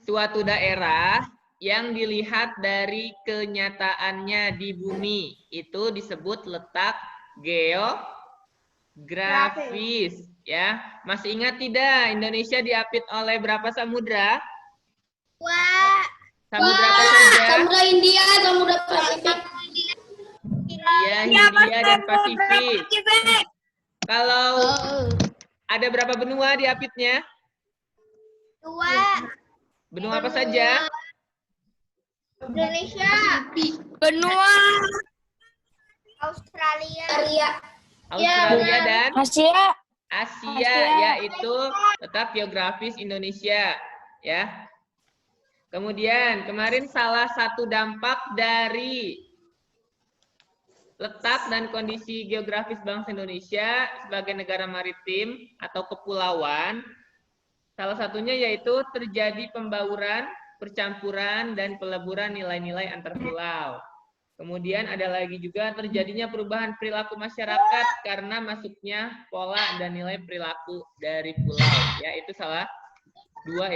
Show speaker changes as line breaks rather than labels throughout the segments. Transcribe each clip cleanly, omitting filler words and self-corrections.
suatu daerah yang dilihat dari kenyataannya di bumi. Itu disebut letak geografis. Ya, masih ingat tidak Indonesia diapit oleh berapa samudra? Samudra apa saja?
Samudra India, Samudra Pasifik.
Iya, Hindia dan Pasifik. Kalau ada berapa benua diapitnya?
2.
Benua apa saja?
Indonesia.
Benua
Australia.
Australia dan
Asia.
Asia, yaitu letak geografis Indonesia, ya. Kemudian kemarin salah satu dampak dari letak dan kondisi geografis bangsa Indonesia sebagai negara maritim atau kepulauan, salah satunya yaitu terjadi pembauran, percampuran, dan peleburan nilai-nilai antar pulau. Kemudian ada lagi juga terjadinya perubahan perilaku masyarakat karena masuknya pola dan nilai perilaku dari pulau. Ya, itu salah dua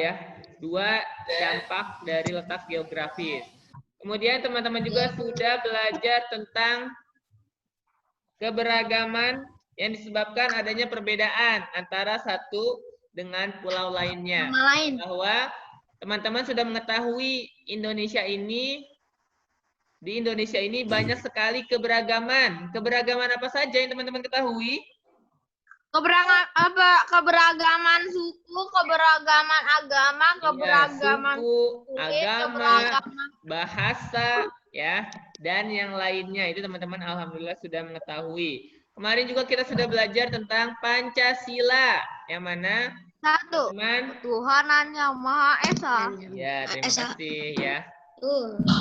dampak dari letak geografis. Kemudian teman-teman juga sudah belajar tentang keberagaman yang disebabkan adanya perbedaan antara satu dengan pulau lainnya. Bahwa teman-teman sudah mengetahui di Indonesia ini banyak sekali keberagaman. Keberagaman apa saja yang teman-teman ketahui?
Keberagaman suku, keberagaman agama, keberagaman
suku, agama,
keberagaman
bahasa, ya, dan yang lainnya. Itu teman-teman alhamdulillah sudah mengetahui. Kemarin juga kita sudah belajar tentang Pancasila, yang mana teman
Tuhanan Yang Maha Esa.
Ya, terima kasih ya.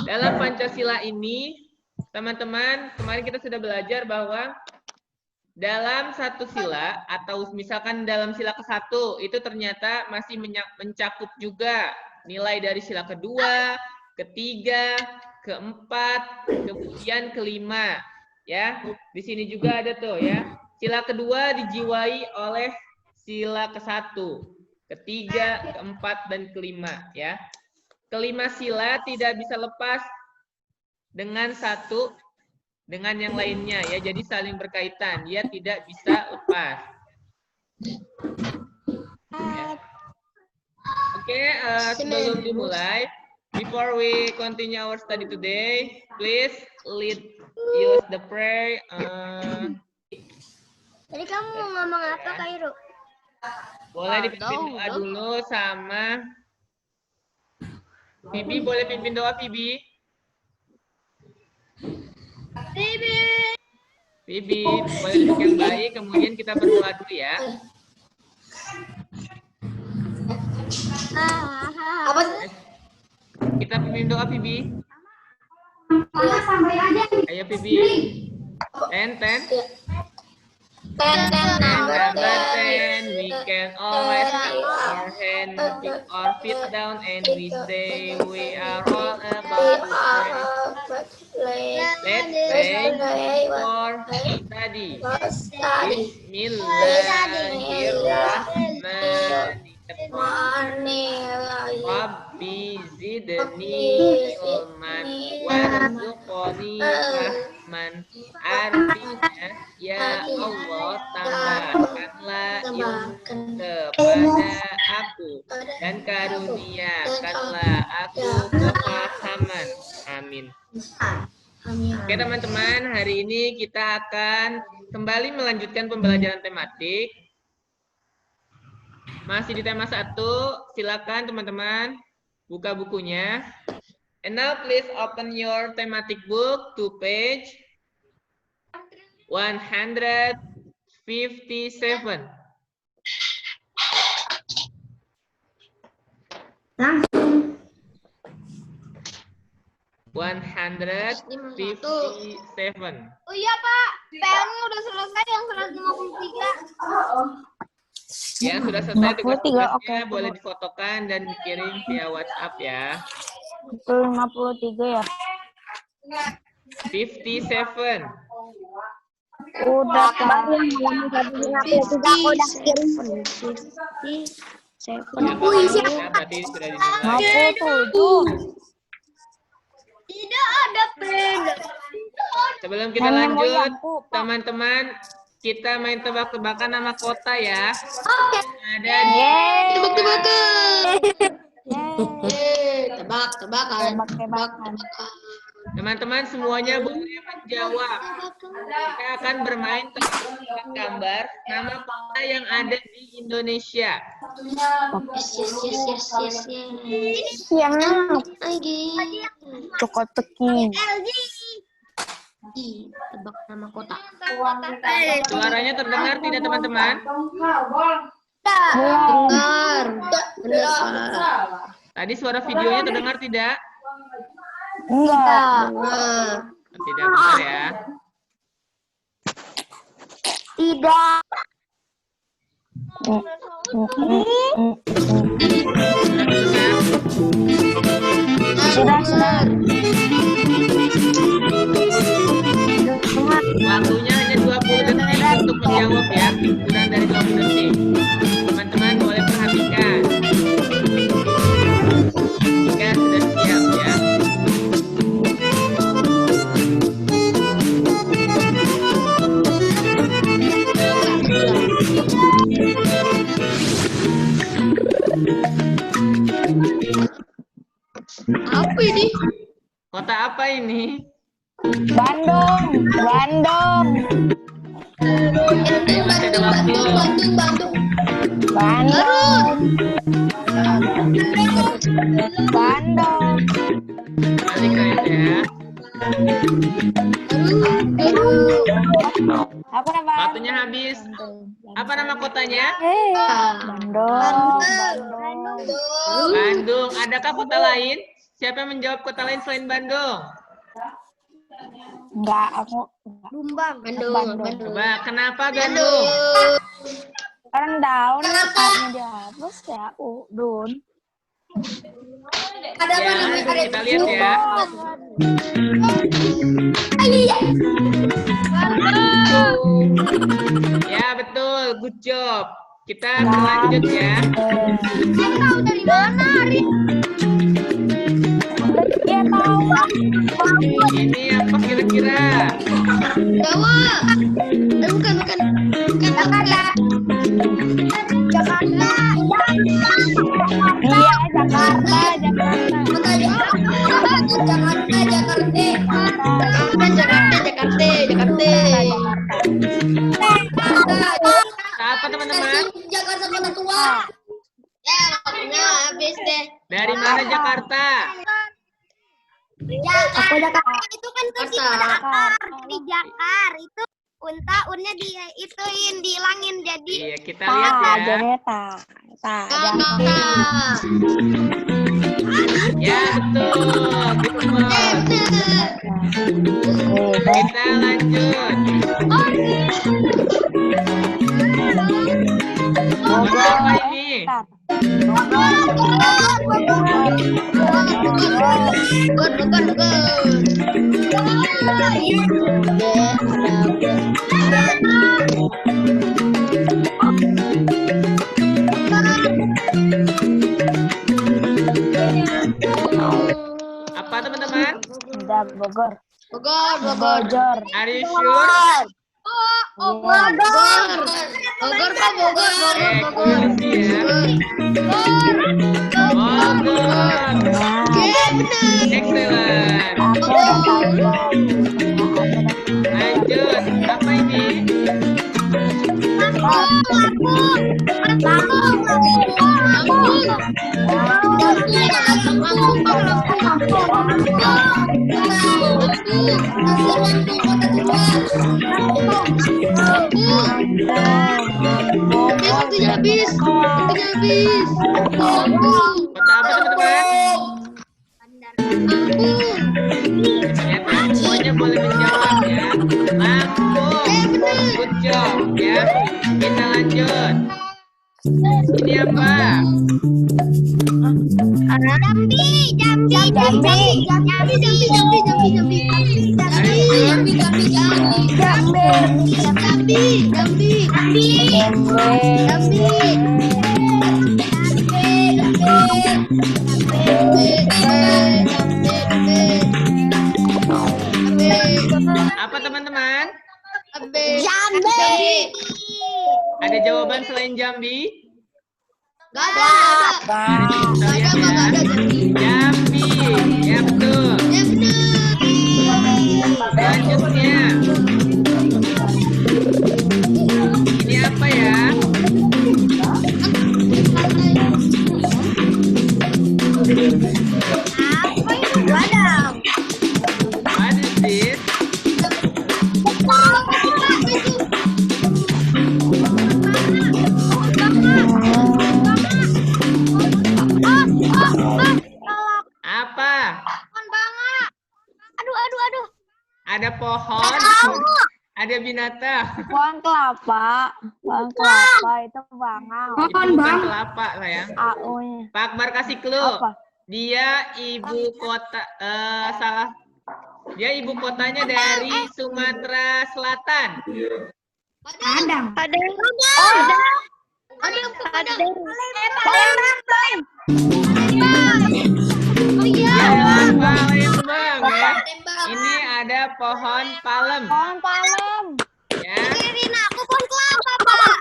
Dalam Pancasila ini, teman-teman, kemarin kita sudah belajar bahwa dalam satu sila atau misalkan dalam sila ke-1 itu ternyata masih mencakup juga nilai dari sila kedua, ketiga, keempat, kemudian kelima. Ya, di sini juga ada tuh ya. Sila kedua dijiwai oleh sila ke-1, ketiga, keempat, dan kelima. Ya, kelima sila tidak bisa lepas dengan satu dengan yang lainnya ya, jadi saling berkaitan, dia tidak bisa lepas. Ya. Oke, sebelum dimulai, before we continue our study today, please use the prayer.
Tadi kamu mau ngomong apa, Kairu?
Boleh dipimpin doa dulu sama Bibi, boleh pimpin doa Bibi? Bibi, boleh duduk yang baik, kemudian kita berdoa dulu ya.
Apa?
Kita pimpin doa Bibi. Ayo Bibi. 10, we can always put our hand or feet down and we say we are all about to play. Let's pray for study. Bismillahirrahmanirrahim. Rabbi zidni ilman warzuqni fahman. Artinya, ya Allah, tambahkanlah ilmu kepada aku dan karuniakanlah aku kepahaman. Amin. Oke teman-teman, hari ini kita akan kembali melanjutkan pembelajaran tematik. Masih di tema 1, silakan teman-teman buka bukunya. And now please open your thematic book to page 157. 157.
Oh iya Pak, PR-nya udah selesai yang 153.
Ya, sudah selesai tugas-tugasnya, boleh difotokan dan dikirim via WhatsApp ya.
53 ya.
57.
Udah kemarin yang 153 udah kirim.
Ya, berarti sudah dimulai.
57.
Tidak ada peda.
Sebelum kita lanjut, teman-teman, kita main tebak-tebakan nama kota ya.
Oke.
Ada di
Tebak-tebakan.
Tebak-tebakan.
teman-teman semuanya boleh menjawab. Kita akan bermain tebak-tebakan gambar nama kota yang ada di Indonesia.
Yes.
Yang
Lagi.
teka-teki.
Tebak nama kota.
Suaranya terdengar tidak teman-teman?
Dengar.
Tadi suara videonya terdengar tidak?
Enggak.
Tidak benar ya.
Tidak. Sudah.
Waktunya hanya 20 detik untuk menjawab ya. Kurang dari 20 detik. Teman-teman boleh perhatikan. Jika sudah siap ya.
Apa ini?
Kota apa ini?
Bandung.
Masih ada waktu.
Bandung.
Balik aja ya.
Apa nama?
Waktunya habis. Apa nama kotanya?
Bandung.
Bandung. Adakah kota lain? Siapa yang menjawab kota lain selain Bandung?
Enggak, aku
Lumbang.
Bandung.
Coba, kenapa Bandung?
Karena daun tempatnya dihapus ya, Dun.
Ada apa
Ya,
namanya?
kita lihat ya. Ya, betul. Good job. Kita berlanjut ya.
Tahu dari mana, Ari?
Dia tahu.
Ini apa kira-kira?
Jawa. Bukan. Jakarta.
Iya, Jakarta.
Kota Jakarta.
Apa teman-teman?
Jakarta kota tua. Ya, waktunya habis deh.
Dari mana Jakarta?
Aku Jakarta itu kan kursi Jakar. Di Jakar itu unnya dihilangin jadi
Iya, kita lihat ya.
Jakarta.
Jakarta.
Ya, betul. Kita lanjut. Apa ini? Apa teman-teman?
Udah Bogor.
Bogor.
Are you sure?
Bogor Pak, Bogor.
Kursi ya. Bogor. Excellent. Lanjut. Apa ini?
Waktunya habis.
Kota apa teman-teman? Ternyata semuanya boleh menjawab ya. Lampung. Good job ya. Kita lanjut. Ini apa?
Jambi.
Apa teman-teman?
Jambi.
Ada jawaban selain Jambi?
Gak ada.
Kita lihat ya. Jambi. Ya betul. Selanjutnya. Ini apa ya?
Apa itu? Ladang.
What is this? Apa?
Aduh.
Ada pohon. Ada binatang.
Pohon kelapa. Pohon kelapa itu bangau.
Itu bukan kelapa sayang.
AU-nya.
Pak Akbar kasih clue.
Apa?
Dia ibu kota salah. Dia ibu kotanya dari Sumatera Selatan.
Padang. Oh iya.
Ya, Palembang ya. Ini ada pohon palem.
Pohon palem.
Ya,
Kirin aku pohon kelapa, Pak.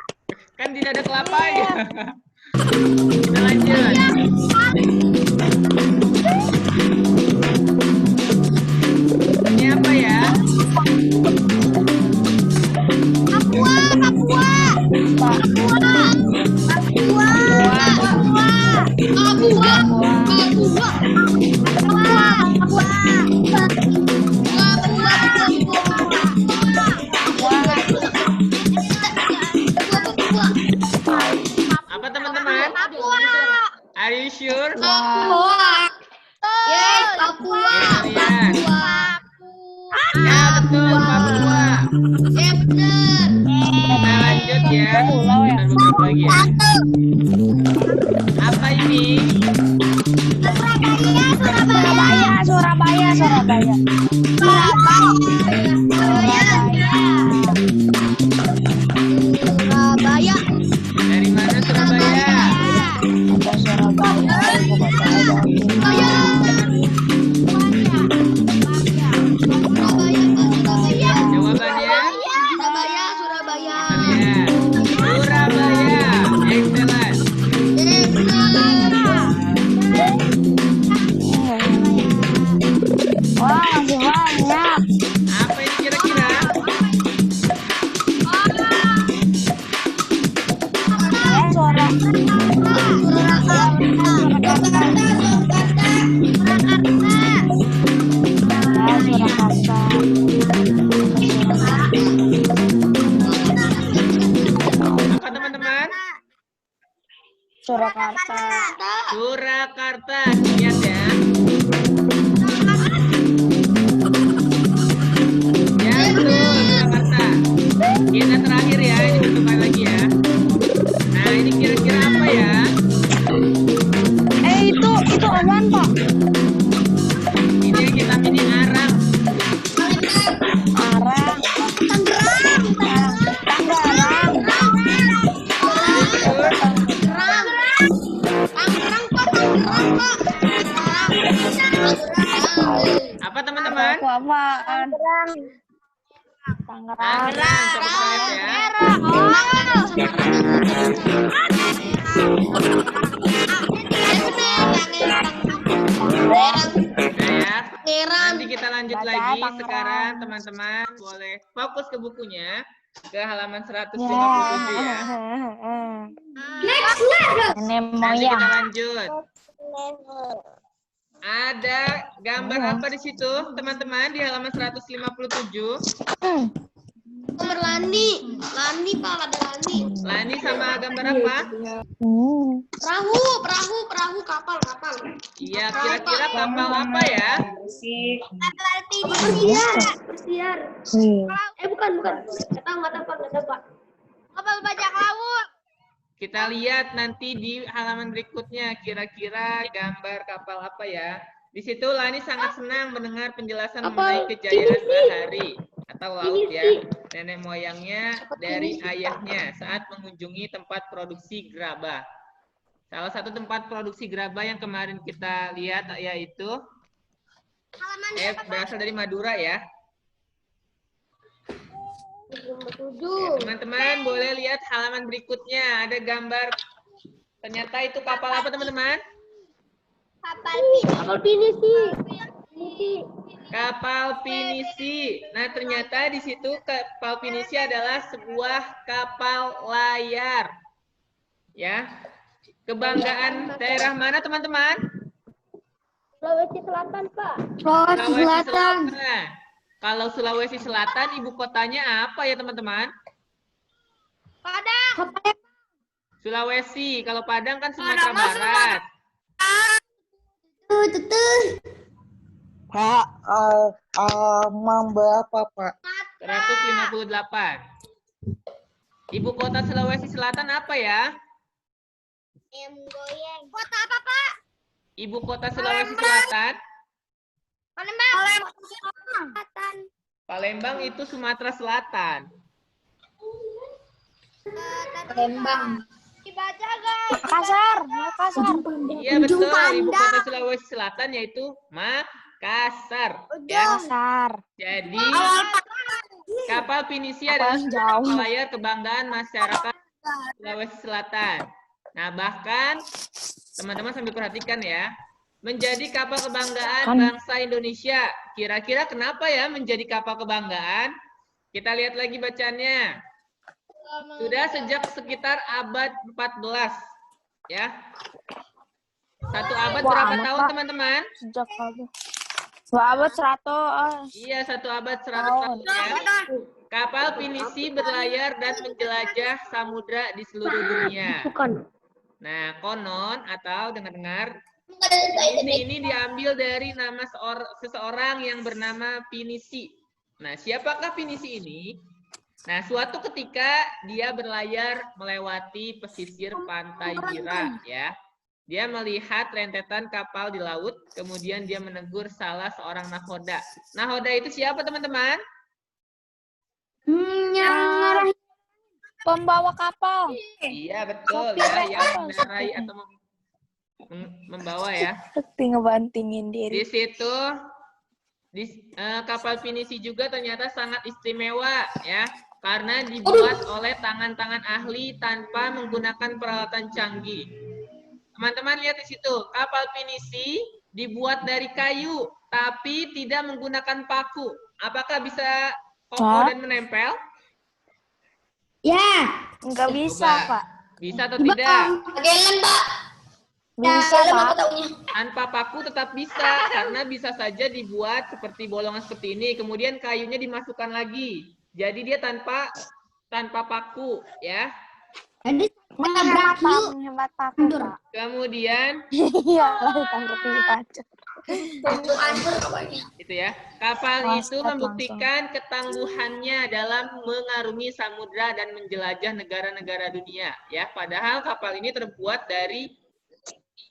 kan tidak ada kelapanya. Kita lanjut. Ini apa ya? Apa teman-teman? Are you sure? Kita lihat. Ya betul, Papua. Kita lanjut ya.
Pulau ya?
Kita beberapa lagi ya. Apa ini?
Surabaya.
Dari mana Surabaya?
Ada Surabaya, ibu kota ada.
Jawabannya?
Surabaya.
Lihat. Surabaya. Excellent.
Wah, masih banyak.
Apa ini kira-kira?
Suara. Surakarta.
Apa teman-teman?
Surakarta.
Surakarta. Lihat ya. Ya betul, Surakarta. Kita terakhir ya, ini satu kali lagi ya. Nah ini kira-kira apa ya?
Itu apaan, Pak?
Ini yang kita ini arang.
Arang. Tanggerang.
Apa teman-teman?
Aku apaan? Tangerang.
Arang, coba kita lihat ya. Nah ya, nanti kita lanjut
Baca
lagi.
Tangerang.
Sekarang teman-teman boleh fokus ke bukunya. Ke halaman 157 ya.
Ini
Nanti
moyang.
kita lanjut. Ada gambar apa di situ, teman-teman, di halaman 157?
Gambar Lani, Pak, ada Lani.
Lani sama gambar apa?
Perahu, kapal.
Iya, kira-kira kapal apa ya?
Pesiar. Bukan. Nggak tahu, Pak. Kapal bajak laut.
Kita lihat nanti di halaman berikutnya, kira-kira gambar kapal apa ya? Di situ Lani sangat senang mendengar penjelasan mengenai kejayaan bahari atau laut ya. Nenek moyangnya dari ayahnya saat mengunjungi tempat produksi gerabah. Salah satu tempat produksi gerabah yang kemarin kita lihat yaitu berasal dari Madura ya. Teman-teman boleh lihat halaman berikutnya. Ada gambar. Ternyata itu kapal apa teman-teman?
Kapal pinisi.
Kapal pinisi. Nah ternyata di situ kapal pinisi adalah sebuah kapal layar. Ya. Kebanggaan daerah mana teman-teman?
Sulawesi Selatan, Pak.
Sulawesi Selatan. Kalau Sulawesi Selatan, ibu kotanya apa ya teman-teman?
Padang.
Sulawesi. Kalau Padang kan Sumatera Barat.
Pak, berapa, Pak?
158. Ibu kota Sulawesi Selatan apa ya?
Kota apa, Pak?
Ibu kota Sulawesi Selatan?
Palembang.
Palembang itu Sumatera Selatan.
Palembang. Dibaca, guys.
Makassar.
Iya betul. Ibu kota Sulawesi Selatan yaitu Makassar. Ya.
Makassar.
Jadi kapal pinisi adalah kapal layar kebanggaan masyarakat Sulawesi Selatan. Nah bahkan teman-teman sambil perhatikan ya, menjadi kapal kebanggaan bangsa Indonesia. Kira-kira kenapa ya menjadi kapal kebanggaan? Kita lihat lagi bacanya. Sudah sejak sekitar abad 14, ya. Satu abad berapa tahun teman-teman?
Sejak abad. Abad 100.
Iya, satu abad 100 tahun ya. Kapal pinisi berlayar dan menjelajah samudra di seluruh dunia. Nah, konon atau dengar-dengar, pinisi ini diambil dari nama seseorang yang bernama Pinisi. Nah, siapakah Pinisi ini? Nah, suatu ketika dia berlayar melewati pesisir pantai Bira, ya. Dia melihat rentetan kapal di laut, kemudian dia menegur salah seorang nahoda. Nahoda itu siapa, teman-teman?
Pembawa kapal.
Iya, betul ya, yang mengendarai atau membawa ya.
Ngebantingin diri.
Di situ kapal pinisi juga ternyata sangat istimewa ya, karena dibuat oleh tangan-tangan ahli tanpa menggunakan peralatan canggih. Teman-teman lihat di situ, kapal pinisi dibuat dari kayu tapi tidak menggunakan paku. Apakah bisa kokoh dan menempel?
Ya.
Enggak bisa,
Coba.
Pak.
Bisa atau tidak?
Bagian, Pak.
Bisa, Pak.
Tanpa paku tetap bisa, karena bisa saja dibuat seperti bolongan seperti ini, kemudian kayunya dimasukkan lagi. Jadi dia tanpa paku, ya.
Menghemat paku, Pak.
Kemudian,
Iya, ditangkapin kaca.
itu ya. Kapal itu
Langsung.
membuktikan ketangguhannya dalam mengarungi samudra dan menjelajah negara-negara dunia, ya. Padahal kapal ini terbuat dari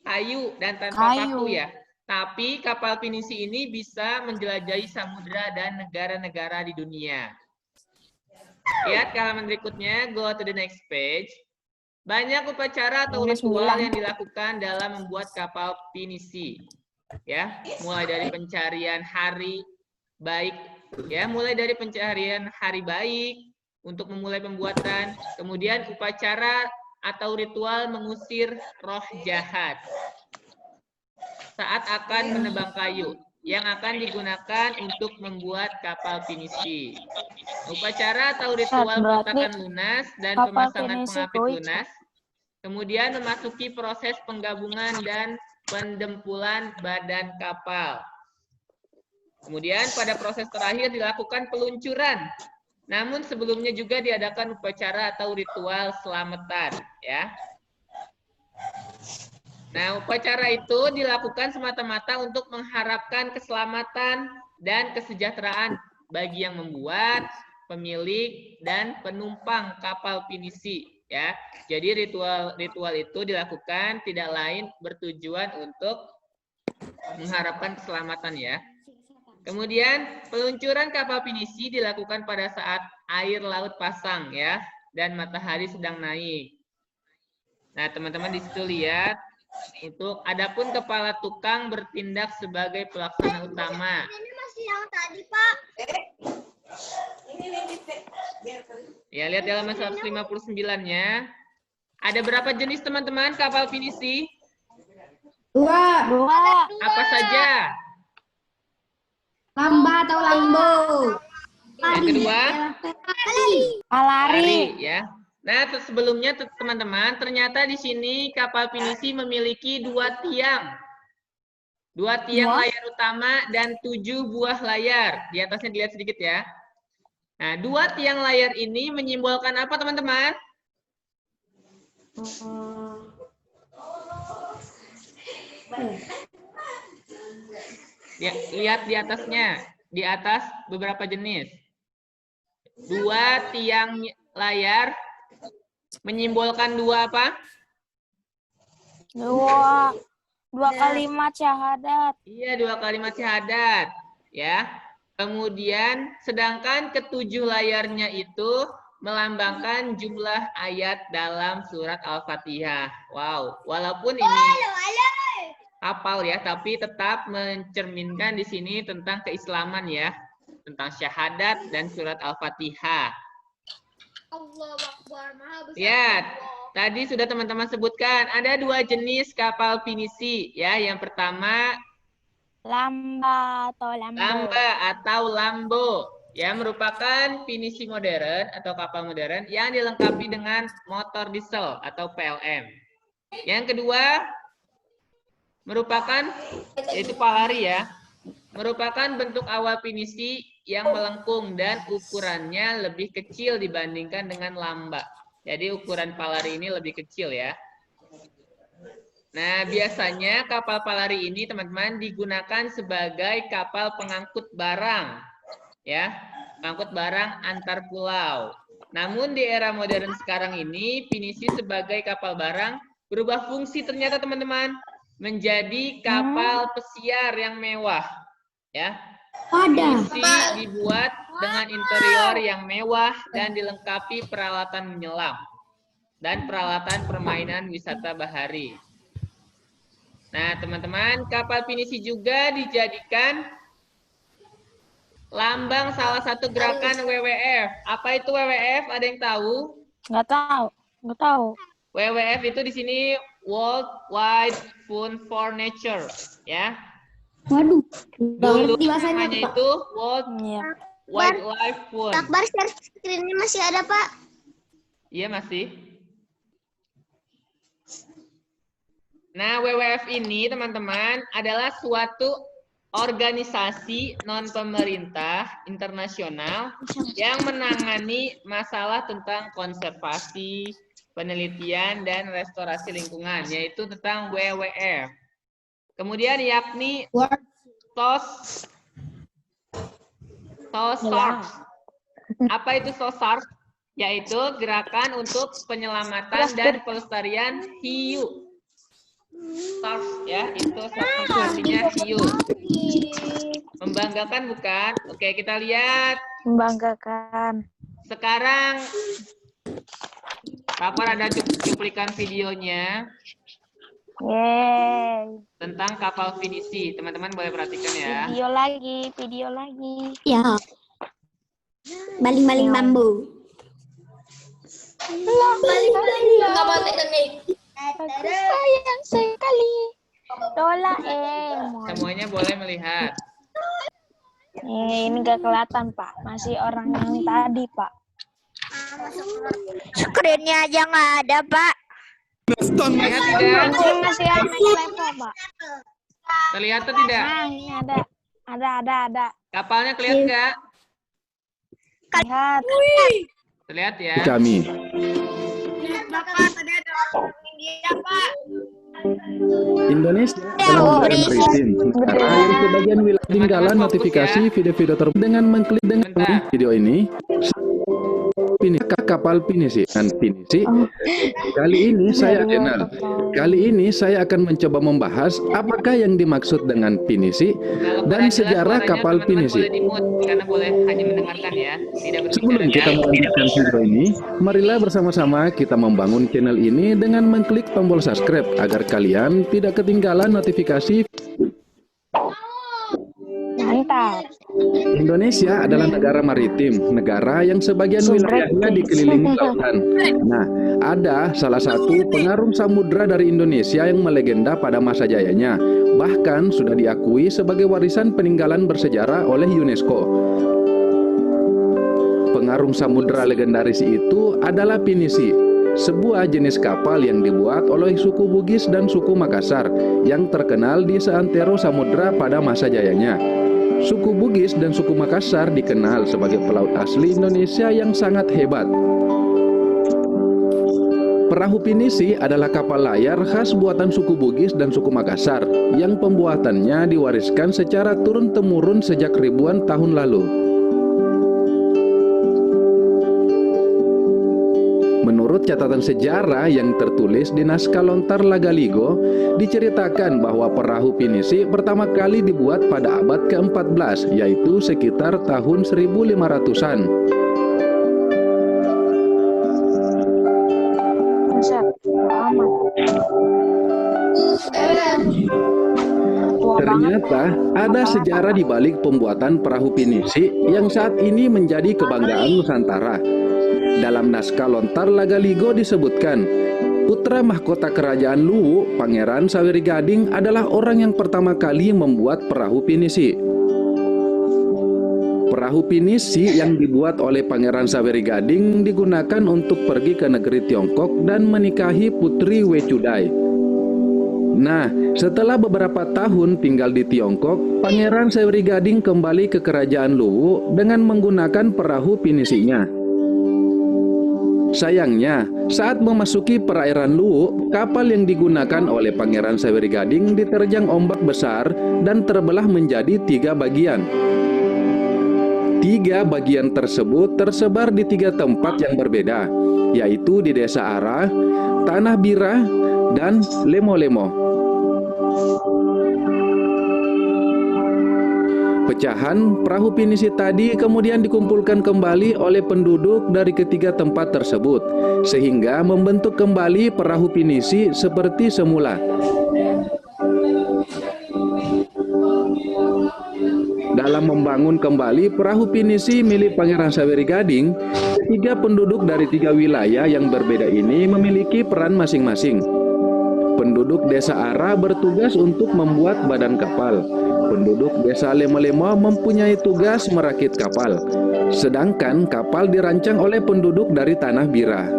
kayu dan tanpa paku ya. Tapi kapal pinisi ini bisa menjelajahi samudra dan negara-negara di dunia. Lihat halaman berikutnya, go to the next page. Banyak upacara atau ritual yang dilakukan dalam membuat kapal pinisi. Ya, mulai dari pencarian hari baik, ya, mulai dari pencarian hari baik untuk memulai pembuatan, kemudian upacara atau ritual mengusir roh jahat saat akan menebang kayu yang akan digunakan untuk membuat kapal pinisi. Upacara atau ritual peletakan lunas dan pemasangan pengapit lunas, kemudian memasuki proses penggabungan dan pendempulan badan kapal. Kemudian pada proses terakhir dilakukan peluncuran. Namun sebelumnya juga diadakan upacara atau ritual selamatan, ya. Nah, upacara itu dilakukan semata-mata untuk mengharapkan keselamatan dan kesejahteraan bagi yang membuat, pemilik, dan penumpang kapal pinisi, ya. Jadi ritual itu dilakukan tidak lain bertujuan untuk mengharapkan keselamatan, ya. Kemudian peluncuran kapal pinisi dilakukan pada saat air laut pasang, ya, dan matahari sedang naik. Nah, teman-teman di situ lihat itu adapun kepala tukang bertindak sebagai pelaksana utama.
Ini masih yang tadi, Pak.
Ya, lihat di halaman 159-nya. Ada berapa jenis teman-teman kapal pinisi?
Dua.
Apa saja?
Lamba atau lambo.
Yang kedua?
Palari.
Ya. Nah, sebelumnya teman-teman, ternyata di sini kapal pinisi memiliki 2 tiang. 2 tiang layar utama dan 7 buah layar. Di atasnya dilihat sedikit ya. Nah, 2 tiang layar ini menyimbolkan apa, teman-teman? Ya, lihat di atasnya. Di atas beberapa jenis. 2 tiang layar menyimbolkan 2 apa?
Dua kalimat syahadat.
Iya, 2 kalimat syahadat. Ya. Kemudian, sedangkan ke-7 layarnya itu melambangkan jumlah ayat dalam surat Al-Fatihah. Wow, walaupun ini kapal ya, tapi tetap mencerminkan di sini tentang keislaman ya, tentang syahadat dan surat Al-Fatihah. Ya, tadi sudah teman-teman sebutkan ada 2 jenis kapal pinisi ya. Yang pertama
Lamba atau
lambo. Ya, merupakan pinisi modern atau kapal modern yang dilengkapi dengan motor diesel atau PLM. Yang kedua, merupakan, yaitu palari ya, merupakan bentuk awal pinisi yang melengkung dan ukurannya lebih kecil dibandingkan dengan lamba. Jadi ukuran palari ini lebih kecil ya. Nah, biasanya kapal palari ini teman-teman digunakan sebagai kapal pengangkut barang. Ya, angkut barang antar pulau. Namun di era modern sekarang ini, pinisi sebagai kapal barang berubah fungsi ternyata teman-teman menjadi kapal pesiar yang mewah. Ya, pinisi dibuat dengan interior yang mewah dan dilengkapi peralatan menyelam dan peralatan permainan wisata bahari. Nah, teman-teman, kapal pinisi juga dijadikan lambang salah satu gerakan WWF. Apa itu WWF? Ada yang tahu?
Nggak tahu.
WWF itu di sini World Wide Fund for Nature, ya.
Waduh.
Dulu namanya itu World Wildlife Fund.
Akbar share screen-nya masih ada, Pak?
Iya, masih. Nah, WWF ini, teman-teman, adalah suatu organisasi non-pemerintah internasional yang menangani masalah tentang konservasi, penelitian, dan restorasi lingkungan, yaitu tentang WWF. Kemudian yakni SOSARS. Apa itu SOSARS? Yaitu gerakan untuk penyelamatan dan pelestarian hiu. SARS ya, itu artinya hiu. Membanggakan bukan? Oke, kita lihat.
Membanggakan.
Sekarang kapan ada cuplikan videonya tentang kapal pinisi. Teman-teman boleh perhatikan ya.
Video lagi.
Ya. Baling-baling bambu.
Aku sayang sekali. Doraemon.
Semuanya boleh melihat.
Ini gak kelihatan, Pak. Masih orang yang tadi, Pak.
Screen-nya aja nggak ada, Pak.
Terlihat tidak?
Ini masih ada level, Pak.
Terlihat atau tidak?
Nah, ini ada.
Kapalnya kelihatan nggak?
Lihat.
Terlihat ya.
Kami. Indonesia adalah negara maritim. Negara yang sebagian wilayah tinggalan notifikasi video-video terbaru dengan mengklik dengan video ini. kapal pinisi dan pinisi. Kali ini saya kenal. Kali ini saya akan mencoba membahas apakah yang dimaksud dengan pinisi dan sejarah kapal pinisi.
Karena boleh hanya mendengarkan ya, tidak berbicara.
Sebelum kita melanjutkan video ini, marilah bersama-sama kita membangun channel ini dengan mengklik tombol subscribe agar kalian tidak ketinggalan notifikasi.
Mantap.
Indonesia adalah negara maritim, negara yang sebagian wilayahnya dikelilingi lautan. Nah, ada salah satu pengarung samudra dari Indonesia yang melegenda pada masa jayanya, bahkan sudah diakui sebagai warisan peninggalan bersejarah oleh UNESCO. Pengarung samudra legendaris itu adalah pinisi, sebuah jenis kapal yang dibuat oleh suku Bugis dan suku Makassar yang terkenal di seantero samudra pada masa jayanya. Suku Bugis dan suku Makassar dikenal sebagai pelaut asli Indonesia yang sangat hebat. Perahu pinisi adalah kapal layar khas buatan suku Bugis dan suku Makassar yang pembuatannya diwariskan secara turun-temurun sejak ribuan tahun lalu. Menurut catatan sejarah yang tertulis di naskah Lontar Lagaligo, diceritakan bahwa perahu pinisi pertama kali dibuat pada abad ke-14, yaitu sekitar tahun 1500-an. Ternyata ada sejarah di balik pembuatan perahu pinisi yang saat ini menjadi kebanggaan Nusantara. Dalam naskah Lontar Lagaligo disebutkan, putra mahkota kerajaan Luwu, Pangeran Sawerigading adalah orang yang pertama kali membuat perahu pinisi. Perahu pinisi yang dibuat oleh Pangeran Sawerigading digunakan untuk pergi ke negeri Tiongkok dan menikahi Putri Wecudai. Nah, setelah beberapa tahun tinggal di Tiongkok, Pangeran Sawerigading kembali ke kerajaan Luwu dengan menggunakan perahu pinisinya. Sayangnya, saat memasuki perairan Luwu, kapal yang digunakan oleh Pangeran Sawerigading diterjang ombak besar dan terbelah menjadi 3 bagian. 3 bagian tersebut tersebar di 3 tempat yang berbeda, yaitu di Desa Ara, Tanah Bira, dan Lemo-Lemo. Pecahan perahu pinisi tadi kemudian dikumpulkan kembali oleh penduduk dari ketiga tempat tersebut, sehingga membentuk kembali perahu pinisi seperti semula. Dalam membangun kembali perahu pinisi milik Pangeran Sawerigading, ketiga penduduk dari 3 wilayah yang berbeda ini memiliki peran masing-masing. Penduduk Desa Ara bertugas untuk membuat badan kapal. Penduduk Desa Lemo-Lemo mempunyai tugas merakit kapal. Sedangkan kapal dirancang oleh penduduk dari Tanah Bira.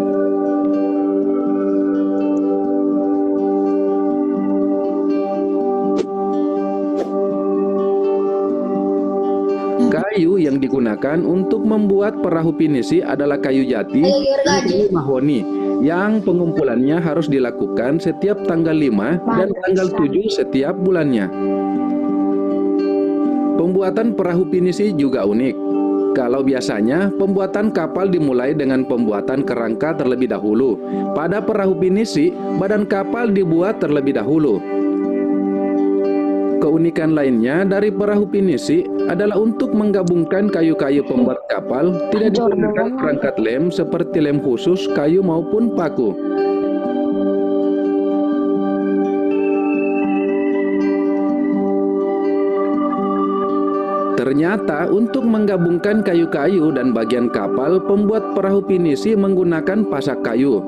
Kayu yang digunakan untuk membuat perahu pinisi adalah kayu jati dan kayu mahoni, yang pengumpulannya harus dilakukan setiap tanggal 5 dan tanggal 7 setiap bulannya. Pembuatan perahu pinisi juga unik. Kalau biasanya, pembuatan kapal dimulai dengan pembuatan kerangka terlebih dahulu. Pada perahu pinisi, badan kapal dibuat terlebih dahulu. Keunikan lainnya dari perahu pinisi adalah untuk menggabungkan kayu-kayu pembuat kapal, tidak digunakan perangkat lem seperti lem khusus, kayu maupun paku. Ternyata untuk menggabungkan kayu-kayu dan bagian kapal, pembuat perahu pinisi menggunakan pasak kayu.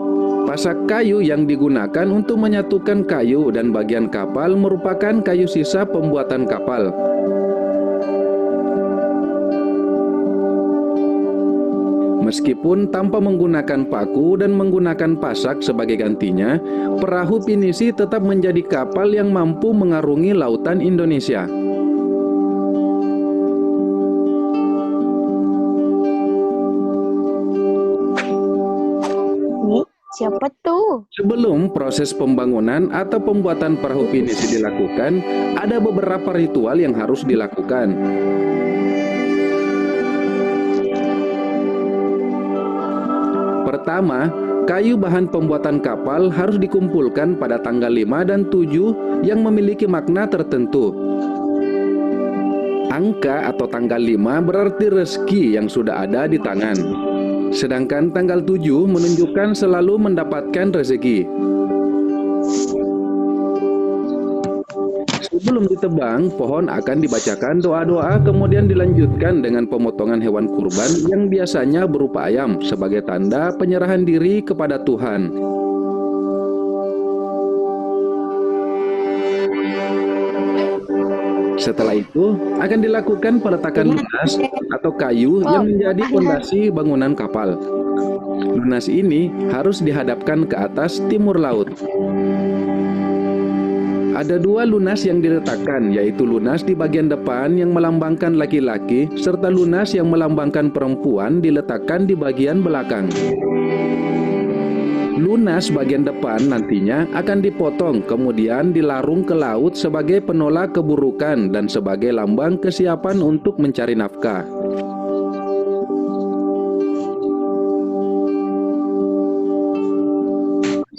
Pasak kayu yang digunakan untuk menyatukan kayu dan bagian kapal merupakan kayu sisa pembuatan kapal. Meskipun tanpa menggunakan paku dan menggunakan pasak sebagai gantinya, perahu pinisi tetap menjadi kapal yang mampu mengarungi lautan Indonesia.
Siapa tuh?
Sebelum proses pembangunan atau pembuatan perahu pinisi dilakukan, ada beberapa ritual yang harus dilakukan. Pertama, kayu bahan pembuatan kapal harus dikumpulkan pada tanggal 5 dan 7 yang memiliki makna tertentu. Angka atau tanggal 5 berarti rezeki yang sudah ada di tangan. Sedangkan tanggal 7 menunjukkan selalu mendapatkan rezeki. Sebelum ditebang, pohon akan dibacakan doa-doa, kemudian dilanjutkan dengan pemotongan hewan kurban yang biasanya berupa ayam sebagai tanda penyerahan diri kepada Tuhan. Setelah itu, akan dilakukan peletakan lunas atau kayu yang menjadi fondasi bangunan kapal. Lunas ini harus dihadapkan ke atas timur laut. Ada 2 lunas yang diletakkan, yaitu lunas di bagian depan yang melambangkan laki-laki, serta lunas yang melambangkan perempuan diletakkan di bagian belakang. Lunas bagian depan nantinya akan dipotong, kemudian dilarung ke laut sebagai penolak keburukan dan sebagai lambang kesiapan untuk mencari nafkah.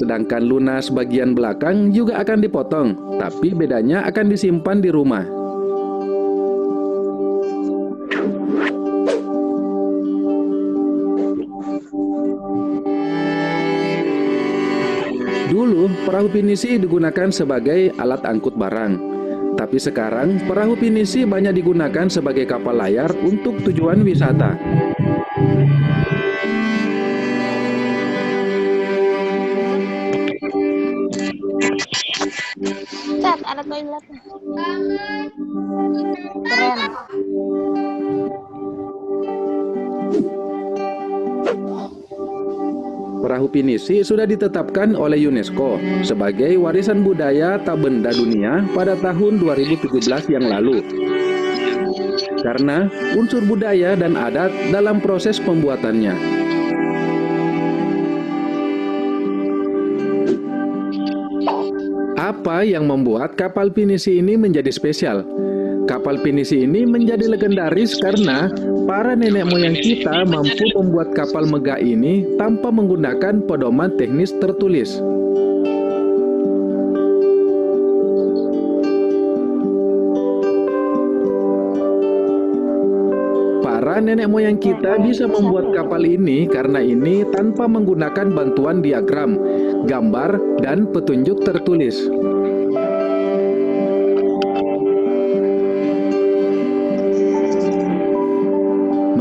Sedangkan lunas bagian belakang juga akan dipotong, tapi bedanya akan disimpan di rumah. Dulu, perahu pinisi digunakan sebagai alat angkut barang. Tapi sekarang, perahu pinisi banyak digunakan sebagai kapal layar untuk tujuan wisata.
Cat, ada toiletnya. Keren.
Perahu pinisi sudah ditetapkan oleh UNESCO sebagai warisan budaya tak benda dunia pada tahun 2017 yang lalu. Karena unsur budaya dan adat dalam proses pembuatannya. Apa yang membuat kapal pinisi ini menjadi spesial? Kapal pinisi ini menjadi legendaris karena para nenek moyang kita mampu membuat kapal megah ini tanpa menggunakan pedoman teknis tertulis. Para nenek moyang kita bisa membuat kapal ini karena ini tanpa menggunakan bantuan diagram, gambar, dan petunjuk tertulis.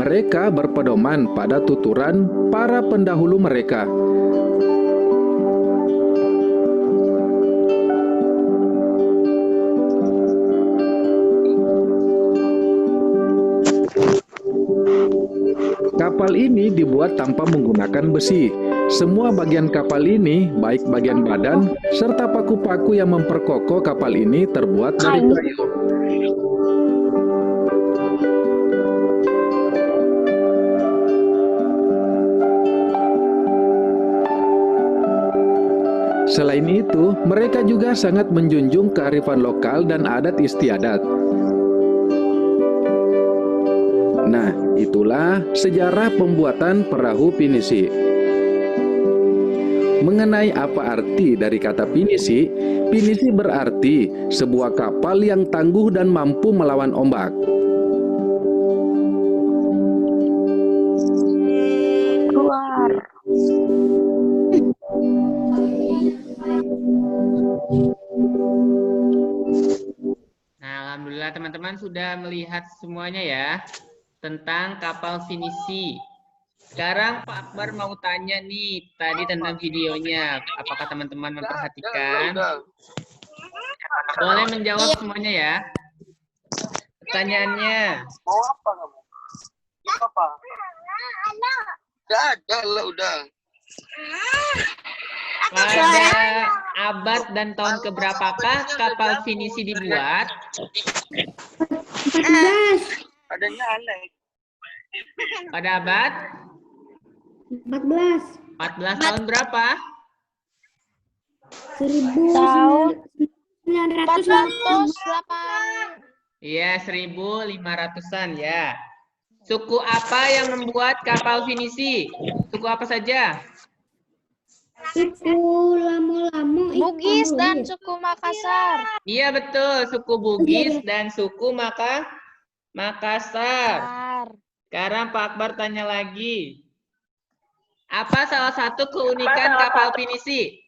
Mereka berpedoman pada tuturan para pendahulu mereka. Kapal ini dibuat tanpa menggunakan besi. Semua bagian kapal ini, baik bagian badan, serta paku-paku yang memperkokoh kapal ini terbuat dari kayu. Selain itu, mereka juga sangat menjunjung kearifan lokal dan adat istiadat. Nah, itulah sejarah pembuatan perahu pinisi. Mengenai apa arti dari kata pinisi, pinisi berarti sebuah kapal yang tangguh dan mampu melawan ombak.
Keluar.
Nah, alhamdulillah teman-teman sudah melihat semuanya ya tentang kapal pinisi. Sekarang Pak Akbar mau tanya nih tadi tentang videonya. Apakah teman-teman memperhatikan? Boleh menjawab semuanya ya. Pertanyaannya.
Mau apa kamu? Apa? Udah.
Pada abad dan tahun keberapakah kapal pinisi dibuat?
14.
Adanya aneh.
Pada abad
14.
14 tahun berapa?
1900.
Iya, 1500-an ya. Suku apa yang membuat kapal pinisi? Suku apa saja?
Suku Lamu-Lamu.
Bugis dan suku Makassar.
Iya betul, suku Bugis dan suku Makassar. Sekarang Pak Akbar tanya lagi. Apa salah satu keunikan kapal pinisi?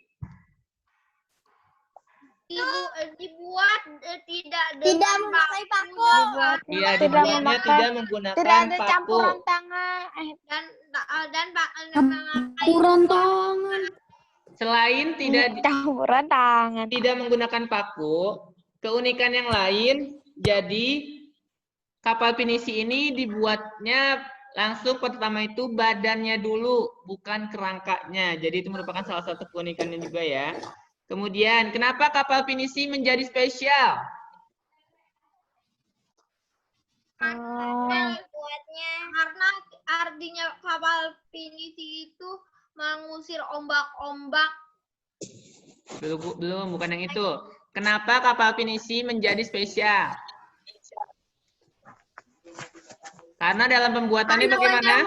Dibuat tidak memakai paku.
Iya, dibuatnya tidak menggunakan paku.
Campuran tangan.
Dan
Campuran tangan.
Selain
Campuran tangan.
tidak menggunakan paku, keunikan yang lain, jadi kapal pinisi ini dibuatnya langsung pertama itu badannya dulu, bukan kerangkanya. Jadi itu merupakan salah satu keunikannya juga ya. Kemudian, kenapa kapal pinisi menjadi spesial?
Karena artinya kapal pinisi itu mengusir ombak-ombak.
Belum, bukan yang itu. Kenapa kapal pinisi menjadi spesial? Karena dalam pembuatannya bagaimana?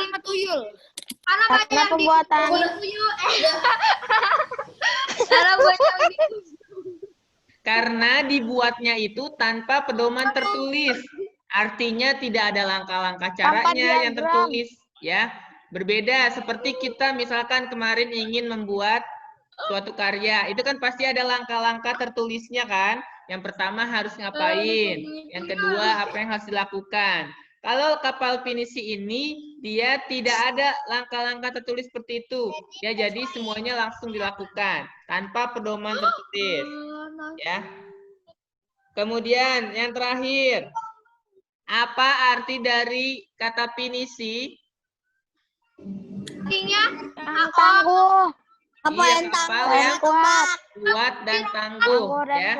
Karena pembuatan
Karena dibuatnya itu tanpa pedoman tertulis. Artinya tidak ada langkah-langkah caranya yang tertulis, ya. Berbeda seperti kita misalkan kemarin ingin membuat suatu karya, itu kan pasti ada langkah-langkah tertulisnya kan. Yang pertama harus ngapain, yang kedua apa yang harus dilakukan. Kalau kapal pinisi ini dia tidak ada langkah-langkah tertulis seperti itu. Ya, jadi semuanya langsung dilakukan tanpa pedoman tertulis. Ya. Kemudian yang terakhir, apa arti dari kata pinisi?
Artinya
tangguh.
Kapal yang kuat dan tangguh, ya.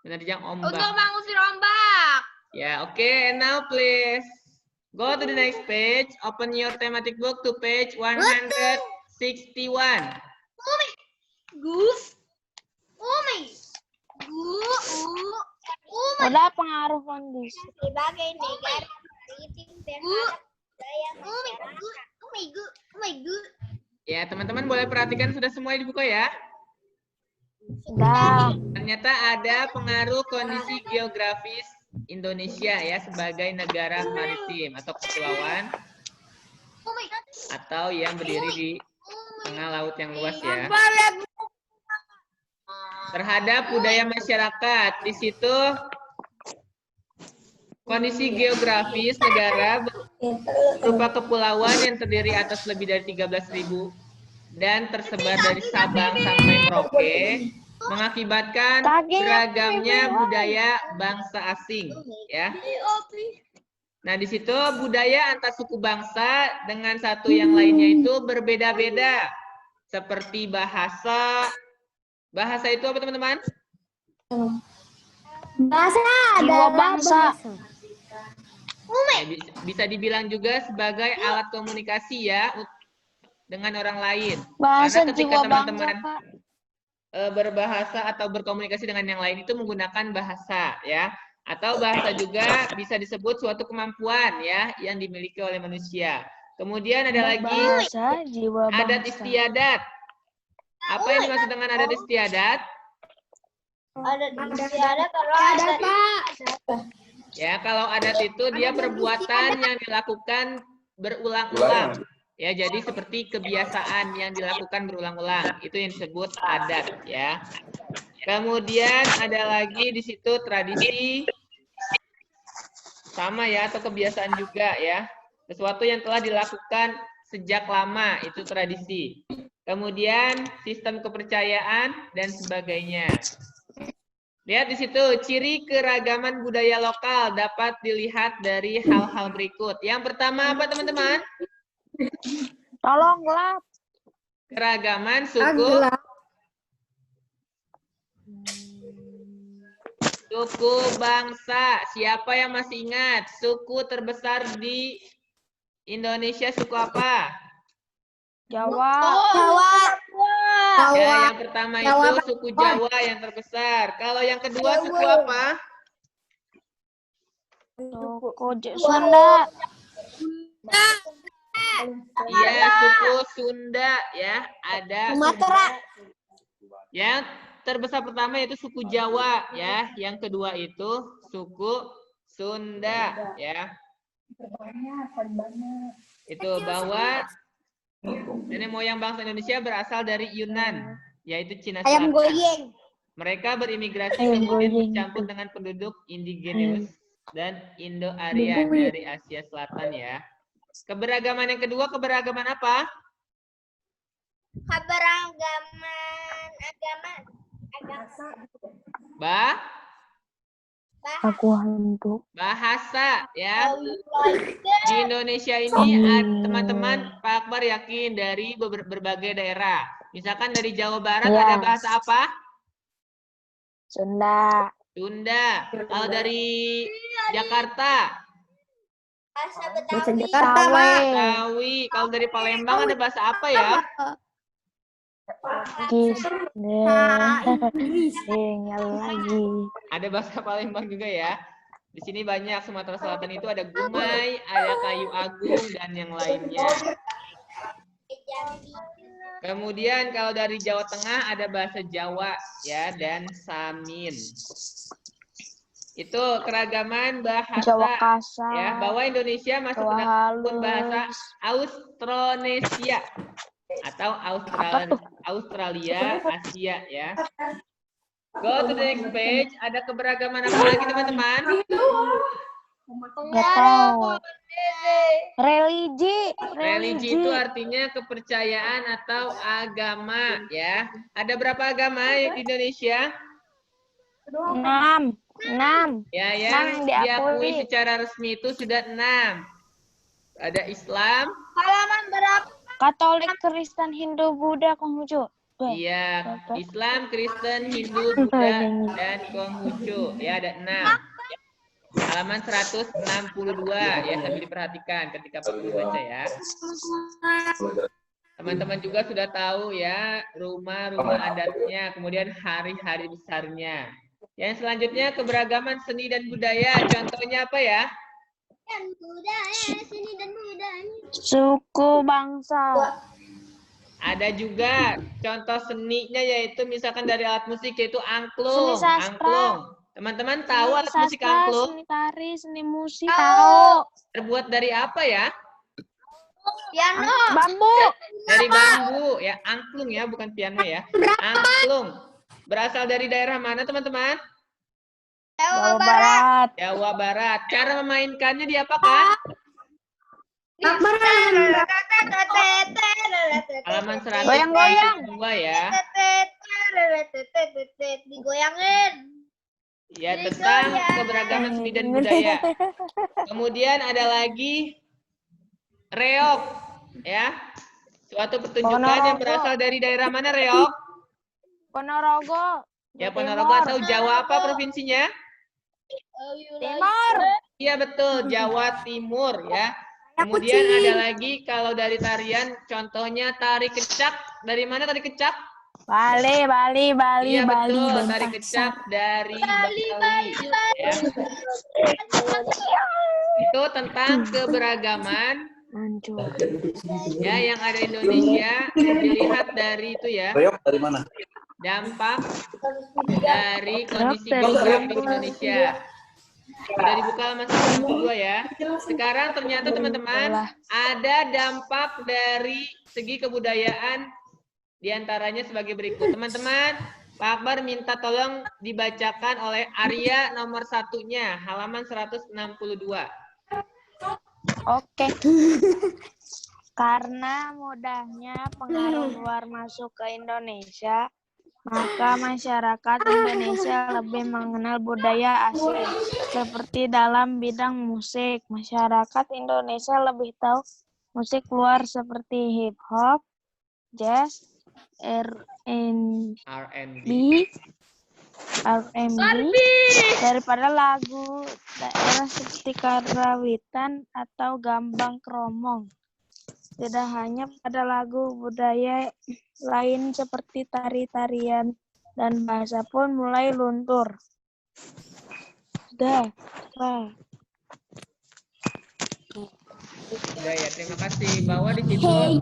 Menerjang ombak.
Untuk mengusir ombak.
Ya, oke. Now please go to the next page. Open your thematic book to page 161.
Udah pengaruh kondisi.
Sebagai negara
Ya, teman-teman boleh perhatikan sudah semua di buku ya.
Sudah.
Ternyata ada pengaruh kondisi geografis Indonesia ya sebagai negara maritim atau kepulauan atau yang berdiri di tengah laut yang luas ya. Terhadap budaya masyarakat, di situ kondisi geografis negara berupa kepulauan yang terdiri atas lebih dari 13.000 dan tersebar dari Sabang sampai Merauke, mengakibatkan beragamnya budaya bangsa asing, ya. Nah, di situ budaya antar suku bangsa dengan satu yang lainnya itu berbeda-beda, seperti bahasa. Bahasa itu apa, teman-teman?
Bahasa
Jiwa bangsa.
Bisa dibilang juga sebagai alat komunikasi ya dengan orang lain.
Bahasa
Karena ketika
jiwa
teman-teman
bangsa.
berbahasa atau berkomunikasi dengan yang lain itu menggunakan bahasa ya. Atau bahasa juga bisa disebut suatu kemampuan ya yang dimiliki oleh manusia. Kemudian ada lagi
Bahasa jiwa
adat
bangsa.
istiadat. Apa yang dimaksud dengan adat istiadat?
Ada Pak.
Ya, kalau adat itu dia perbuatan yang dilakukan berulang-ulang. Ya, jadi seperti kebiasaan yang dilakukan berulang-ulang. Itu yang disebut adat, ya. Kemudian ada lagi di situ tradisi. Sama ya, atau kebiasaan juga ya. Sesuatu yang telah dilakukan sejak lama, itu tradisi. Kemudian sistem kepercayaan dan sebagainya. Lihat di situ, ciri keragaman budaya lokal dapat dilihat dari hal-hal berikut. Yang pertama apa, teman-teman?
Tolonglah.
Keragaman suku. Suku bangsa. Siapa yang masih ingat? Suku terbesar di Indonesia suku apa?
Jawa.
Ya, yang pertama itu suku Jawa yang terbesar. Kalau yang kedua suku apa?
Suku Sunda.
Iya, suku Sunda ya. Ada
Sumatera.
yang terbesar pertama yaitu suku Jawa ya. Yang kedua itu suku Sunda ya. Itu bahwa nenek moyang bangsa Indonesia berasal dari Yunan, yaitu Cina
Ayam
Selatan.
goyeng.
Mereka berimigrasi
Ayam
kemudian
goyeng
bercampur
itu.
dengan penduduk indigenous dan Indo-Aryan dari Asia Selatan ya. Keberagaman yang kedua, keberagaman apa?
Keberagaman agama.
Aku hantu.
Bahasa ya. Di Indonesia ini teman-teman, Pak Akbar yakin dari berbagai daerah. Misalkan dari Jawa Barat
Ya.
ada bahasa apa?
Sunda.
Sunda. Kalau dari Jakarta,
Bahasa
Betawi.
Betawi. Kalau dari Palembang ada bahasa apa ya?
Tinggal lagi.
Ada bahasa Palembang juga ya. Di sini banyak. Sumatera Selatan itu ada Gumay, ada Kayu Agung, dan yang lainnya. Kemudian kalau dari Jawa Tengah ada bahasa Jawa ya dan Samin. Itu keragaman bahasa
Jawa kasar.
ya, bahwa Indonesia masuk ke
Jawa
dalam bahasa
halus.
Austronesia atau Australia Asia ya. Go to the next page. Ada keberagaman apa lagi teman-teman?
Gak tahu. Religi.
Religi itu artinya kepercayaan atau agama ya. Ada berapa agama di Indonesia?
6.
Ya,
Yang
yang
diakui.
diakui secara resmi itu sudah 6. Ada Islam.
Halaman berapa?
Katolik, Kristen, Hindu, Buddha, Konghucu.
Iya, Islam, Kristen, Hindu, Buddha, dan Konghucu. Ya, ada 6. Halaman 162 ya, sambil diperhatikan ketika membaca ya. Teman-teman juga sudah tahu ya rumah-rumah adatnya, kemudian hari-hari besarnya. Yang selanjutnya keberagaman seni dan budaya. Contohnya apa ya?
Seni dan budaya.
Suku bangsa.
Ada juga contoh seninya yaitu misalkan dari alat musik yaitu angklung.
Seni sastra.
Angklung. Teman-teman tahu alat musik angklung?
Seni tari, seni musik. Tahu.
Terbuat dari apa ya?
Piano.
Bambu.
Dari bambu ya, angklung ya, bukan piano ya. Angklung. Berasal dari daerah mana teman-teman?
Jawa Barat.
Jawa Barat. Cara memainkannya diapakan? Halaman 102 ya.
Digoyangin.
Ya, tentang keberagaman seni dan budaya. Kemudian ada lagi reog ya. Suatu pertunjukan yang berasal dari daerah mana reog?
Ponorogo.
Ya, Ponorogo atau Jawa apa provinsinya?
Timur.
Iya betul, Jawa Timur ya. Kemudian ada lagi kalau dari tarian, contohnya tari kecak. Dari mana tari kecak?
Bali.
Iya betul,
Denpasar.
tari kecak dari Bali. Ya. Itu tentang keberagaman
Hancur.
ya yang ada di Indonesia. Dilihat dari itu ya.
Dari mana?
Dampak dari kondisi geografi Indonesia. Sudah dibuka halaman 162 ya. Sekarang ternyata teman-teman ada dampak dari segi kebudayaan diantaranya sebagai berikut. Teman-teman, Pak Akbar minta tolong dibacakan oleh Arya nomor 1-nya, halaman 162.
Oke. Karena mudahnya pengaruh luar masuk ke Indonesia, maka masyarakat Indonesia lebih mengenal budaya asing. Seperti dalam bidang musik, masyarakat Indonesia lebih tahu musik luar seperti hip hop, jazz, R&B daripada lagu daerah seperti karawitan atau gambang kromong. Tidak hanya pada lagu budaya lain seperti tari-tarian dan bahasa pun mulai luntur.
Budaya. Terima kasih. Bahwa di situ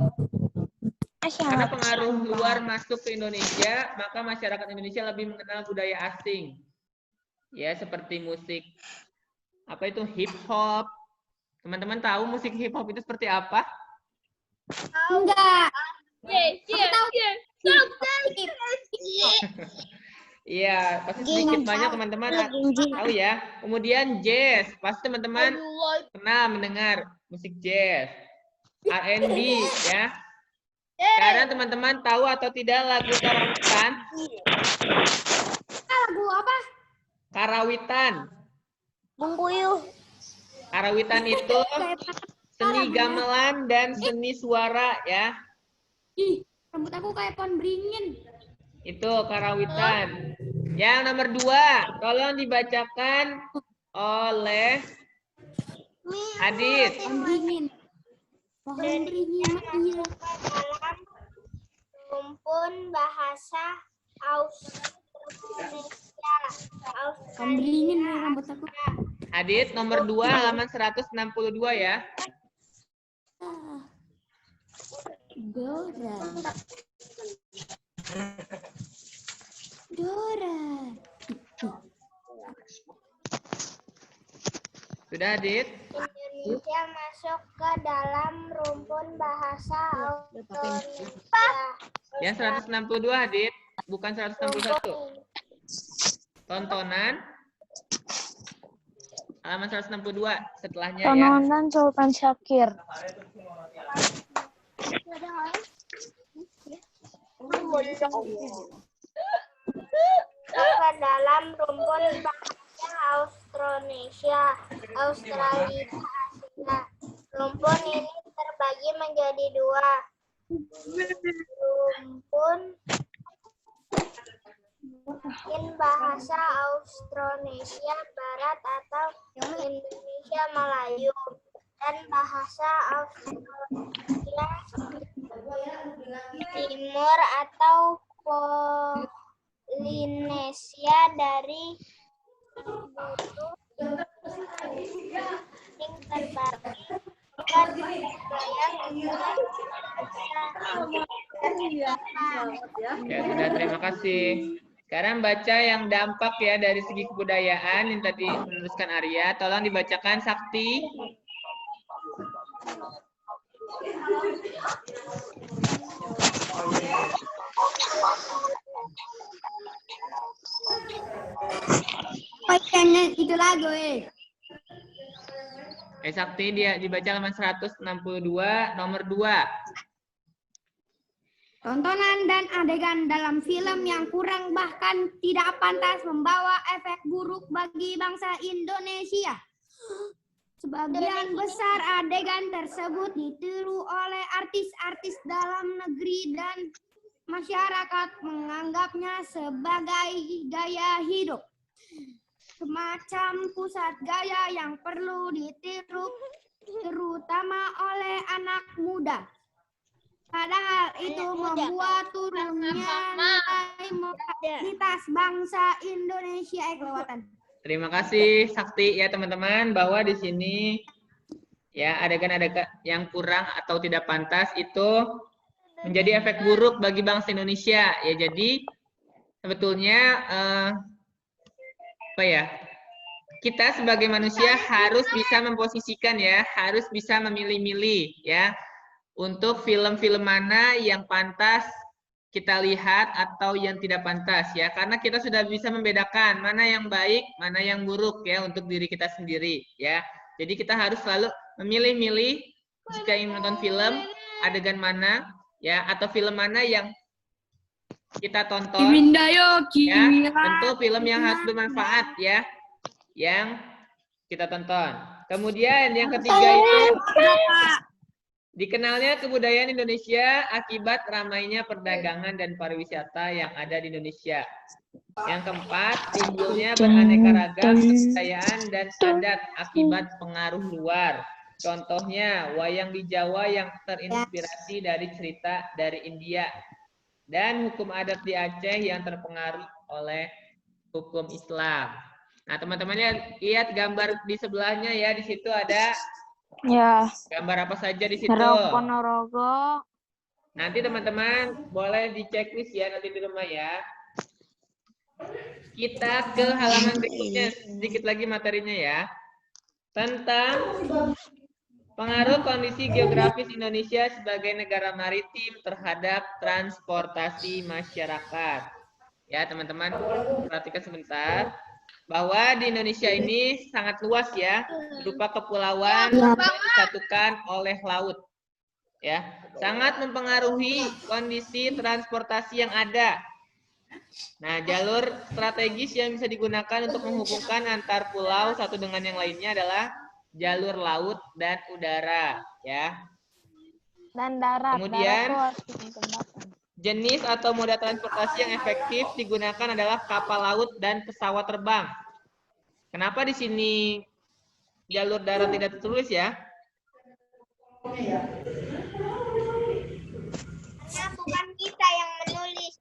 karena pengaruh luar masuk ke Indonesia, maka masyarakat Indonesia lebih mengenal budaya asing. Ya, seperti musik apa itu hip hop. Teman-teman tahu musik hip hop itu seperti apa?
Enggak.
Iya, pasti sedikit banyak teman-teman tahu ya. Kemudian jazz, pasti teman-teman pernah mendengar musik jazz, R&B ya. Sekarang teman-teman tahu atau tidak lagu karawitan?
Lagu apa?
Karawitan.
Bungkuyuh.
Karawitan itu seni gamelan dan seni suara ya.
Ih, rambut aku kayak pohon beringin.
Itu karawitan. Yang nomor 2, tolong dibacakan oleh Adit.
Pohon beringin. Pohon beringin. Iya.
Dalam rumpun bahasa Australia.
Pohon beringin nih rambut aku.
Adit, nomor 2 halaman 162 ya.
Dora. Dora.
Sudah Adit?
Indonesia masuk ke dalam rumpun bahasa Australia.
Yang 162 Adit, bukan 161. Tontonan halaman 162 setelahnya ya.
Tontonan Sultan Syakir.
Ke dalam rumpun bahasa Australia. Rumpun ini terbagi menjadi 2. Rumpun bahasa Austronesia Barat atau Indonesia Melayu dan bahasa Austronesia Timur atau Polinesia dari yang terbagi ke
Ya, sudah, terima kasih. Sekarang baca yang dampak ya dari segi kebudayaan yang tadi menuliskan Arya. Tolong dibacakan Sakti.
Bacanya itu lagu
Sakti dia dibaca halaman 162 nomor 2.
Tontonan dan adegan dalam film yang kurang bahkan tidak pantas membawa efek buruk bagi bangsa Indonesia. Sebagian besar adegan tersebut ditiru oleh artis-artis dalam negeri dan masyarakat menganggapnya sebagai gaya hidup. Semacam pusat gaya yang perlu ditiru terutama oleh anak muda. Padahal itu membuat turunnya nilai moralitas bangsa Indonesia. Kelewatan.
Terima kasih Sakti ya teman-teman, bahwa di sini ya adegan-adegan yang kurang atau tidak pantas itu menjadi efek buruk bagi bangsa Indonesia ya. Jadi sebetulnya apa ya? Kita sebagai manusia harus bisa memposisikan ya, harus bisa memilih-milih ya. Untuk film-film mana yang pantas kita lihat atau yang tidak pantas ya, karena kita sudah bisa membedakan mana yang baik, mana yang buruk ya untuk diri kita sendiri ya. Jadi kita harus selalu memilih-milih jika ingin menonton film, adegan mana ya, atau film mana yang kita tonton ya. Tentu film yang harus bermanfaat ya, yang kita tonton. Kemudian yang ketiga itu dikenalnya kebudayaan Indonesia akibat ramainya perdagangan dan pariwisata yang ada di Indonesia. Yang keempat, timbulnya beraneka ragam kebudayaan dan adat akibat pengaruh luar. Contohnya, wayang di Jawa yang terinspirasi dari cerita dari India. Dan hukum adat di Aceh yang terpengaruh oleh hukum Islam. Nah, teman-teman lihat gambar di sebelahnya ya, di situ ada
Ya,
Gambar apa saja di situ?
Ponorogo.
Nanti teman-teman boleh di checklist ya nanti di rumah ya. Kita ke halaman berikutnya, sedikit lagi materinya ya. Tentang pengaruh kondisi geografis Indonesia sebagai negara maritim terhadap transportasi masyarakat. Ya, teman-teman, perhatikan sebentar. Bahwa di Indonesia ini sangat luas ya, berupa kepulauan yang disatukan oleh laut. Ya, sangat mempengaruhi kondisi transportasi yang ada. Nah, jalur strategis yang bisa digunakan untuk menghubungkan antar pulau satu dengan yang lainnya adalah jalur laut dan udara, ya.
Dan darat.
Kemudian,
darat tuh harus dikembangkan.
jenis atau moda transportasi yang efektif digunakan adalah kapal laut dan pesawat terbang. Kenapa di sini jalur darat tidak tertulis ya?
Karena bukan kita yang menulis.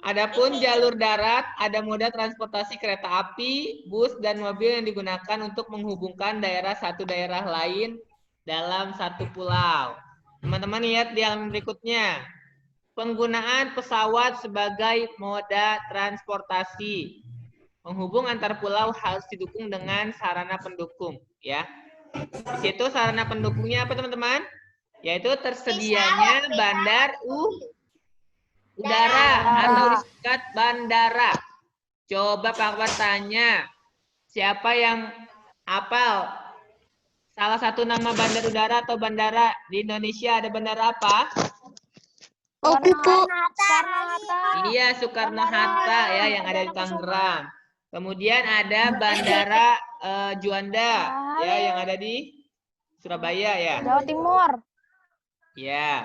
Adapun jalur darat, ada moda transportasi kereta api, bus, dan mobil yang digunakan untuk menghubungkan daerah satu daerah lain dalam satu pulau. Teman-teman lihat di halaman berikutnya. Penggunaan pesawat sebagai moda transportasi. Menghubung antar pulau harus didukung dengan sarana pendukung. Ya. Di situ sarana pendukungnya apa teman-teman? Yaitu tersedianya bandar udara atau disingkat bandara. Coba Pak Akbar tanya, siapa yang hafal salah satu nama bandar udara atau bandara di Indonesia? Ada bandara apa?
Soekarno-Hatta.
Iya, Soekarno-Hatta ya yang ada di Tangerang. Kemudian ada bandara Juanda ya yang ada di Surabaya ya.
Jawa Timur.
Ya.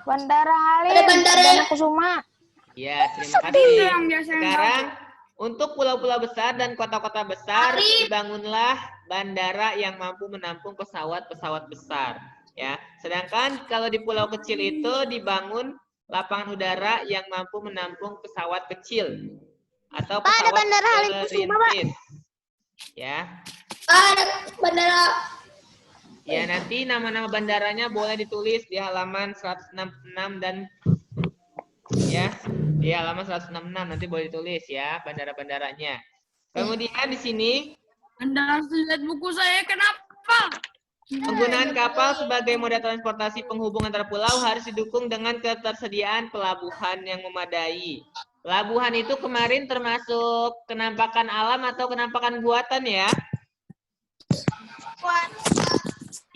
Bandara Halim. Bandara Kusuma.
Ya, terima kasih. Sekarang untuk pulau-pulau besar dan kota-kota besar dibangunlah bandara yang mampu menampung pesawat-pesawat besar. Ya, sedangkan kalau di pulau kecil itu dibangun lapangan udara yang mampu menampung pesawat kecil atau pesawat
bandara Halim Kusuma, Pak.
Ya.
Ada bandara.
Ya, nanti nama-nama bandaranya boleh ditulis di halaman 166 dan ya, di halaman 166 nanti boleh ditulis ya bandara-bandaranya. Kemudian di sini
Anda harus lihat buku saya, kenapa?
penggunaan kapal sebagai moda transportasi penghubung antar pulau harus didukung dengan ketersediaan pelabuhan yang memadai. Pelabuhan itu kemarin termasuk kenampakan alam atau kenampakan buatan ya?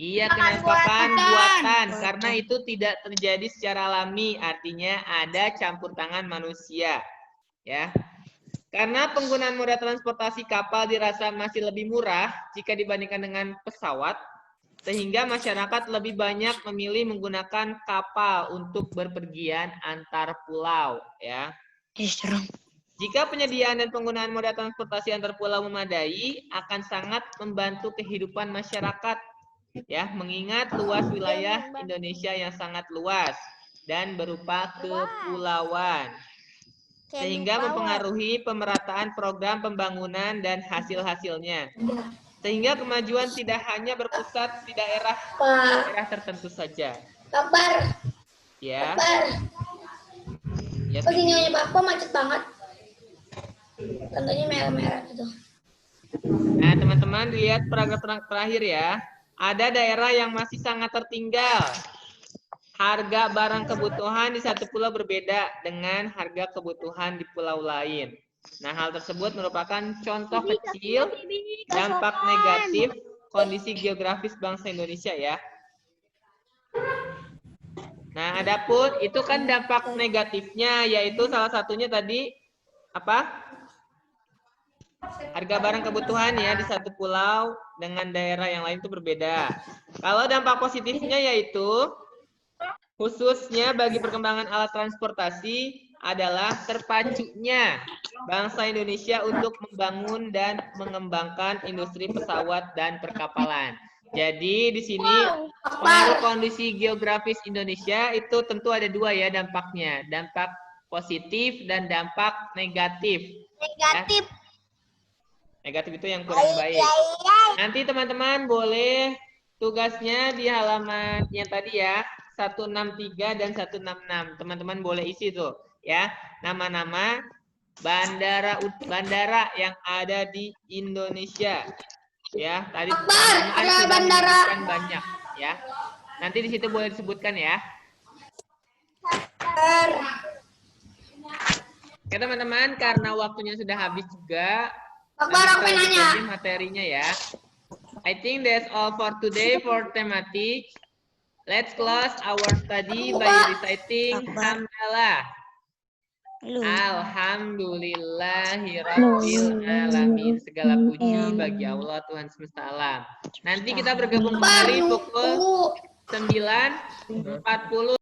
Iya, kenampakan buatan karena itu tidak terjadi secara alami, artinya ada campur tangan manusia. Ya. Karena penggunaan moda transportasi kapal dirasa masih lebih murah jika dibandingkan dengan pesawat, sehingga masyarakat lebih banyak memilih menggunakan kapal untuk berpergian antar pulau, ya. Jika penyediaan dan penggunaan moda transportasi antar pulau memadai, akan sangat membantu kehidupan masyarakat, ya, mengingat luas wilayah Indonesia yang sangat luas dan berupa kepulauan, sehingga mempengaruhi pemerataan program pembangunan dan hasil-hasilnya. Sehingga kemajuan tidak hanya berpusat di daerah tertentu saja.
Kabar.
Ya. Ya.
Sinyalnya Bapak macet banget. Contohnya merah-merah gitu.
Nah, teman-teman lihat paragraf terakhir ya. Ada daerah yang masih sangat tertinggal. Harga barang kebutuhan di satu pulau berbeda dengan harga kebutuhan di pulau lain. Nah, hal tersebut merupakan contoh kecil dampak negatif kondisi geografis bangsa Indonesia ya. Nah, adapun itu kan dampak negatifnya, yaitu salah satunya tadi apa? Harga barang kebutuhan ya di satu pulau dengan daerah yang lain itu berbeda. Kalau dampak positifnya yaitu khususnya bagi perkembangan alat transportasi adalah terpacunya bangsa Indonesia untuk membangun dan mengembangkan industri pesawat dan perkapalan. Jadi di sini pengaruh kondisi geografis Indonesia itu tentu ada dua ya dampaknya, dampak positif dan dampak negatif.
Negatif.
Negatif itu yang kurang baik. Nanti teman-teman boleh tugasnya di halaman yang tadi ya, 163 dan 166. Teman-teman boleh isi tuh ya, nama-nama bandara yang ada di Indonesia. Ya, tadi sudah disebutkan banyak ya. Nanti di situ boleh disebutkan ya. Oke teman-teman, karena waktunya sudah habis juga, materinya ya. I think that's all for today for thematic. Let's close our study by reciting hamdalah. Alhamdulillahirabbil alamin. Segala puji bagi Allah Tuhan semesta alam. Nanti kita bergabung kembali pukul 9.40.